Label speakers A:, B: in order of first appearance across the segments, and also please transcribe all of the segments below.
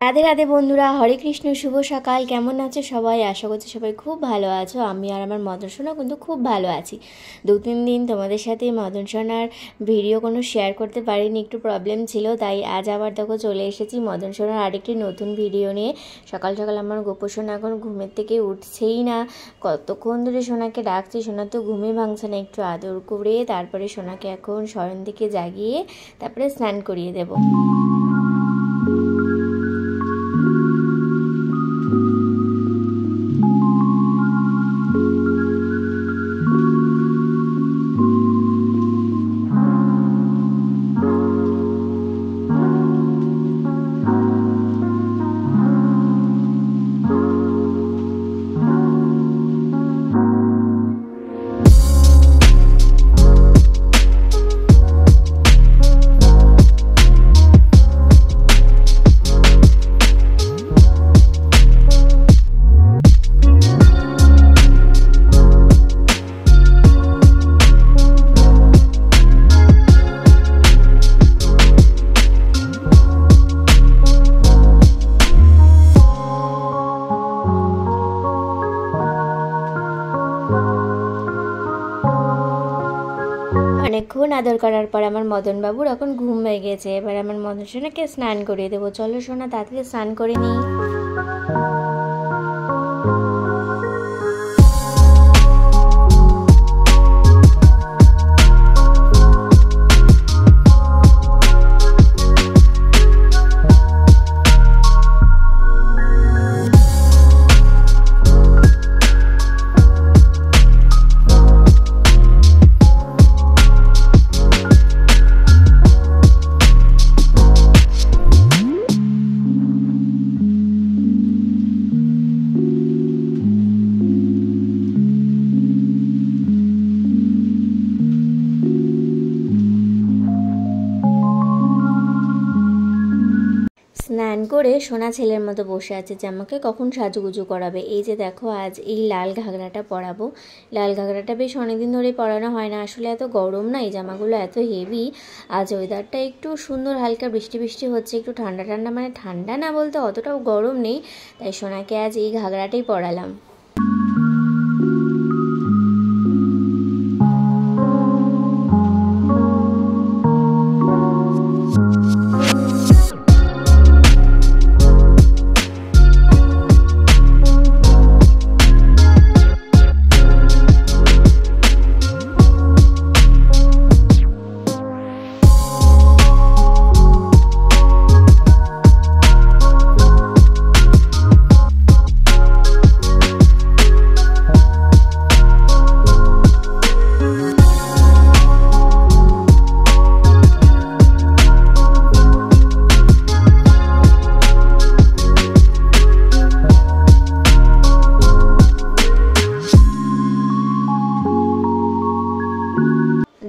A: রাধে রাধে বন্ধুরা, হরে কৃষ্ণ, শুভ সকাল। কেমন আছো সবাই? আশা করছি সবাই খুব ভালো আছো। আমি আর আমার মদন সোনা কিন্তু খুব ভালো আছি। 2-3 দিন তোমাদের সাথে মদন সোনার ভিডিও কোনো শেয়ার করতে পারিনি, একটু প্রবলেম ছিল। তাই আজ আবার দেখো চলে এসেছি মদন সোনার আরেকটি নতুন ভিডিও নিয়ে। সকাল সকাল আমার গোপু সোনা এখন ঘুমের থেকে উঠছেই না। কতক্ষণ ধরে সোনাকে ডাকছি, সোনা তো ঘুমে ভাঙছে না। একটু আদর করে তারপরে সোনাকে এখন শয়ন থেকে জাগিয়ে তারপরে স্নান করিয়ে দেবো। অনেকক্ষণ আদর করার পর আমার মদন বাবুর এখন ঘুম হয়ে গেছে। এবার আমার মদন সোনাকে স্নান করিয়ে দেবো। চলো সোনা, তাড়াতাড়ি স্নান করে নিই। স্নান করে সোনা ছেলের মতো বসে আছে যে আমাকে কখন সাজুগুজু করাবে। এই যে দেখো, আজ এই লাল ঘাগরাটা পরাবো। লাল ঘাগরাটা বেশ অনেকদিন ধরেই পরানো হয় না। আসলে এত গরম না, এই জামাগুলো এত হেভি। আজ ওয়েদারটা একটু সুন্দর, হালকা বৃষ্টি বৃষ্টি হচ্ছে, একটু ঠান্ডা ঠান্ডা, মানে ঠান্ডা না বলতে অতটাও গরম নেই। তাই সোনাকে আজ এই ঘাগরাটাই পরালাম।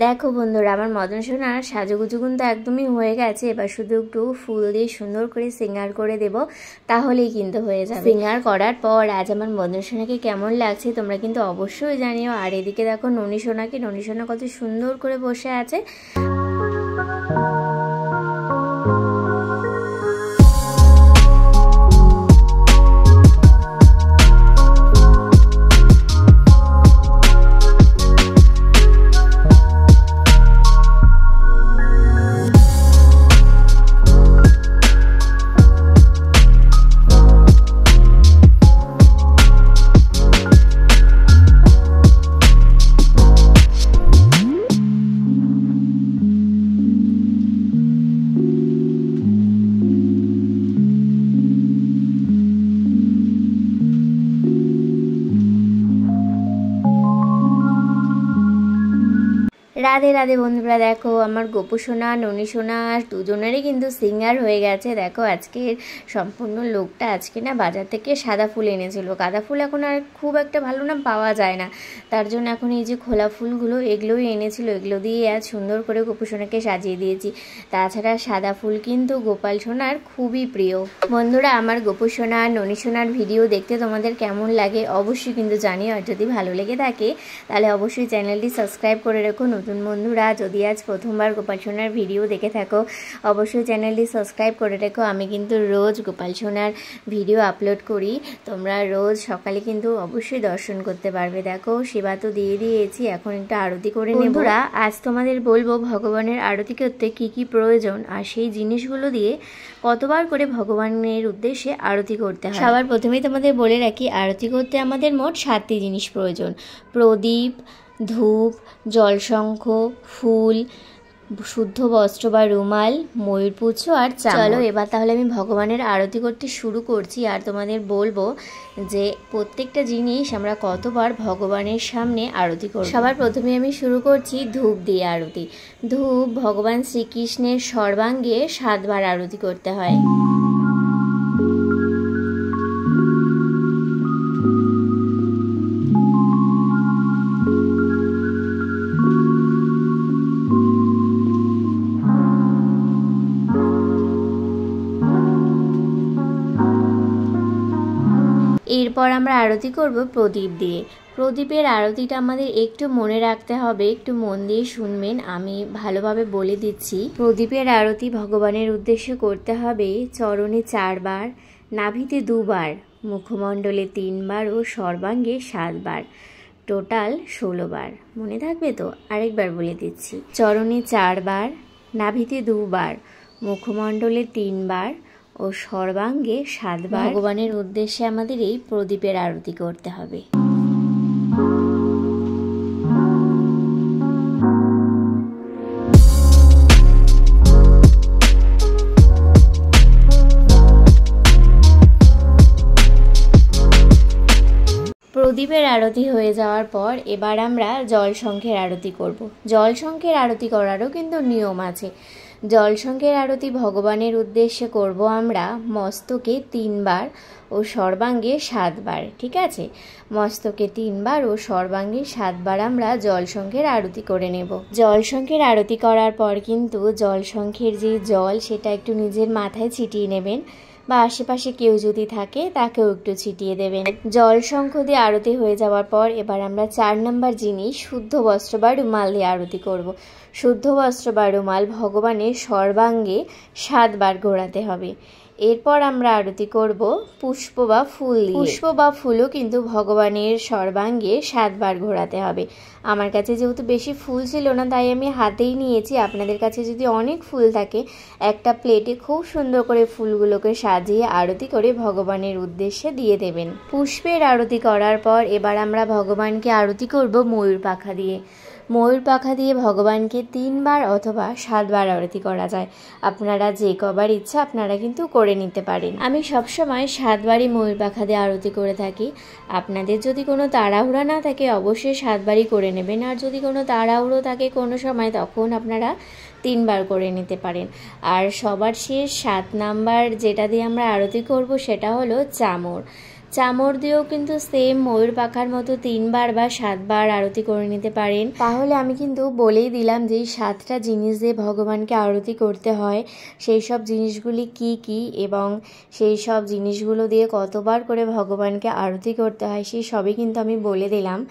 A: দেখো বন্ধুরা, আমার মদন সোনার সাজুগুজু কিন্তু একদমই হয়ে গেছে। এবার শুধু একটু ফুল দিয়ে সুন্দর করে সিঙ্গার করে দেব, তাহলেই কিন্তু হয়ে যাবে। সিঙ্গার করার পর আজ আমার মদন সোনাকে কেমন লাগছে তোমরা কিন্তু অবশ্যই জানিও। আর এদিকে দেখো ননী সোনাকে, ননী সোনা কত সুন্দর করে বসে আছে। রাধে রাধে বন্ধুরা, দেখো আমার গোপু সোনা, ননী সোনা দুজনেরই কিন্তু সিঙ্গার হয়ে গেছে। দেখো আজকের সম্পূর্ণ লোকটা, আজকে না বাজার থেকে সাদা ফুল এনেছিল। গাঁদা ফুল এখন আর খুব একটা ভালো না পাওয়া যায় না, তার জন্য এখন এই যে খোলা ফুলগুলো এগুলোই এনেছিল। এগুলো দিয়ে আজ সুন্দর করে গোপু সোনাকে সাজিয়ে দিয়েছি। তাছাড়া সাদা ফুল কিন্তু গোপাল সোনার খুবই প্রিয়। বন্ধুরা, আমার গোপু সোনা, ননী সোনার ভিডিও দেখতে তোমাদের কেমন লাগে অবশ্যই কিন্তু জানিও। আর যদি ভালো লেগে থাকে তাহলে অবশ্যই চ্যানেলটি সাবস্ক্রাইব করে রেখো। নতুন নতুন বন্ধুরা যদি আজ প্রথমবার গোপাল সোনার ভিডিও দেখে থাকো অবশ্যই চ্যানেলটি সাবস্ক্রাইব করে রেখো। আমি কিন্তু রোজ গোপাল সোনার ভিডিও আপলোড করি, তোমরা রোজ সকালে কিন্তু অবশ্যই দর্শন করতে পারবে। দেখো সেবা তো দিয়ে দিয়েছি, এখন একটু আরতি করে নেব। বন্ধুরা আজ তোমাদের বলবো ভগবানের আরতি করতে কি কি প্রয়োজন আর সেই জিনিসগুলো দিয়ে কতবার করে ভগবানের উদ্দেশ্যে আরতি করতে হয়। সবার প্রথমেই তোমাদের বলে রাখি, আরতি করতে আমাদের মোট 7টি জিনিস প্রয়োজন: প্রদীপ, ধূপ, জলশঙ্খ, ফুল, শুদ্ধ বস্ত্র বা রুমাল, ময়ূরপুচ্ছ আর চামর। চলো এবার তাহলে আমি ভগবানের আরতি করতে শুরু করছি আর তোমাদের বলবো যে প্রত্যেকটা জিনিস আমরা কতবার ভগবানের সামনে আরতি করব। সবার প্রথমে আমি শুরু করছি ধূপ দিয়ে আরতি। ধূপ ভগবান শ্রীকৃষ্ণের সর্বাঙ্গে 7 বার আরতি করতে হয়। এরপর আমরা আরতি করব প্রদীপ দিয়ে। প্রদীপের আরতিটা আমাদের একটু মনে রাখতে হবে, একটু মন দিয়ে শুনবেন, আমি ভালোভাবে বলে দিচ্ছি। প্রদীপের আরতি ভগবানের উদ্দেশ্যে করতে হবে চরণে 4 বার, নাভিতে 2 বার, মুখমণ্ডলে 3 বার ও সর্বাঙ্গে 7 বার, টোটাল 16 বার। মনে থাকবে তো? আরেকবার বলে দিচ্ছি। চরণে 4 বার, নাভিতে 2 বার, মুখমণ্ডলে 3 বার ও সর্বাঙ্গে 7 বার ভগবানের উদ্দেশ্যে আমাদের এই প্রদীপের আরতি করতে হবে। প্রদীপের আরতি হয়ে যাওয়ার পর এবার আমরা জলশঙ্খের আরতি করব। জলশঙ্খের আরতি করারও কিন্তু নিয়ম আছে। জলশঙ্খের আরতি ভগবানের উদ্দেশ্যে করব আমরা মস্তকে 3 বার ও সর্বাঙ্গে 7 বার। ঠিক আছে, মস্তকে 3 বার ও সর্বাঙ্গে 7 বার আমরা জলশঙ্খের আরতি করে নেব। জলশঙ্খের আরতি করার পর কিন্তু জলশঙ্খের যে জল সেটা একটু নিজের মাথায় ছিটিয়ে নেবেন বা আশেপাশে কেউ যদি থাকে তাকেও একটু ছিটিয়ে দেবেন। জলশঙ্খ দিয়ে আরতি হয়ে যাওয়ার পর এবার আমরা 4 নম্বর জিনিস শুদ্ধ বস্ত্র বা রুমাল দিয়ে আরতি করব। শুদ্ধ বস্ত্র বা রুমাল ভগবানের সর্বাঙ্গে 7 বার ঘোরাতে হবে। এরপর আমরা আরতি করব পুষ্প বা ফুল দিয়ে। পুষ্প বা ফুলও কিন্তু ভগবানের সর্বাঙ্গে 7 বার ঘোরাতে হবে। আমার কাছে যেহেতু বেশি ফুল ছিল না তাই আমি হাতেই নিয়েছি। আপনাদের কাছে যদি অনেক ফুল থাকে একটা প্লেটে খুব সুন্দর করে ফুলগুলোকে সাজিয়ে আরতি করে ভগবানের উদ্দেশ্যে দিয়ে দেবেন। পুষ্পের আরতি করার পর এবার আমরা ভগবানকে আরতি করব ময়ূর পাখা দিয়ে। ময়ূর পাখা দিয়ে ভগবানকে 3 বার অথবা 7 বার আরতি করা যায়। আপনারা যে কবার ইচ্ছা আপনারা কিন্তু করে নিতে পারেন। আমি সবসময় 7 বারই ময়ূর পাখা দিয়ে আরতি করে থাকি। আপনাদের যদি কোনো তাড়াহুড়া না থাকে অবশ্যই 7 বারই করে নেবেন, আর যদি কোনো তাড়াহুড়ো থাকে কোনো সময় তখন আপনারা 3 বার করে নিতে পারেন। আর সবার শেষ 7 নাম্বার যেটা দিয়ে আমরা আরতি করব সেটা হলো চামর। চামর দিয়েও কিন্তু সেম ময়ূর পাখার মতো 3 বার বা 7 বার আরতি করে নিতে পারেন। তাহলে আমি কিন্তু বলেই দিলাম যে 7টা জিনিস দিয়ে ভগবানকে আরতি করতে হয় সেই সব জিনিসগুলি কি কি এবং সেই সব জিনিসগুলো দিয়ে কতবার করে ভগবানকে আরতি করতে হয় সেই সবই কিন্তু আমি বলে দিলাম।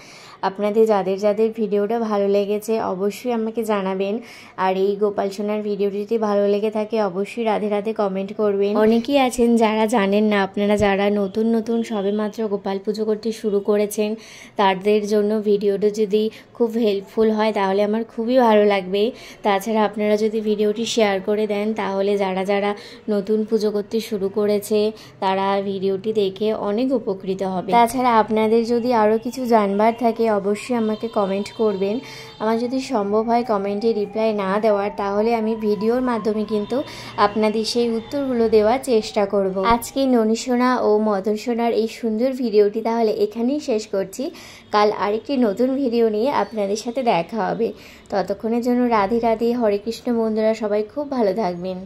A: আপনাদের যাদের যাদের ভিডিওটা ভালো লেগেছে অবশ্যই আমাকে জানাবেন। আর এই গোপাল সোনার ভিডিওটি যদি ভালো লেগে থাকে অবশ্যই রাধে রাধে কমেন্ট করবেন। অনেকেই আছেন যারা জানেন না, আপনারা যারা নতুন নতুন সবেমাত্র গোপাল পুজো করতে শুরু করেছেন তাদের জন্য ভিডিওটা যদি খুব হেল্পফুল হয় তাহলে আমার খুবই ভালো লাগবে। তাছাড়া আপনারা যদি ভিডিওটি শেয়ার করে দেন তাহলে যারা যারা নতুন পুজো করতে শুরু করেছে তারা ভিডিওটি দেখে অনেক উপকৃত হবে। তাছাড়া আপনাদের যদি আরও কিছু জানবার থাকে অবশ্যই আমাকে কমেন্ট করবেন। আমার যদি সম্ভব হয় কমেন্টে রিপ্লাই না দেওয়ার তাহলে আমি ভিডিওর মাধ্যমে কিন্তু আপনাদের সেই উত্তরগুলো দেওয়ার চেষ্টা করব। আজকে ননী সোনা ও মদন সোনার এই সুন্দর ভিডিওটি তাহলে এখানেই শেষ করছি। কাল আরেকটি নতুন ভিডিও নিয়ে আপনাদের সাথে দেখা হবে। ততক্ষণের জন্য রাধে রাধে, হরে কৃষ্ণ। বন্ধুরা সবাই খুব ভালো থাকবেন।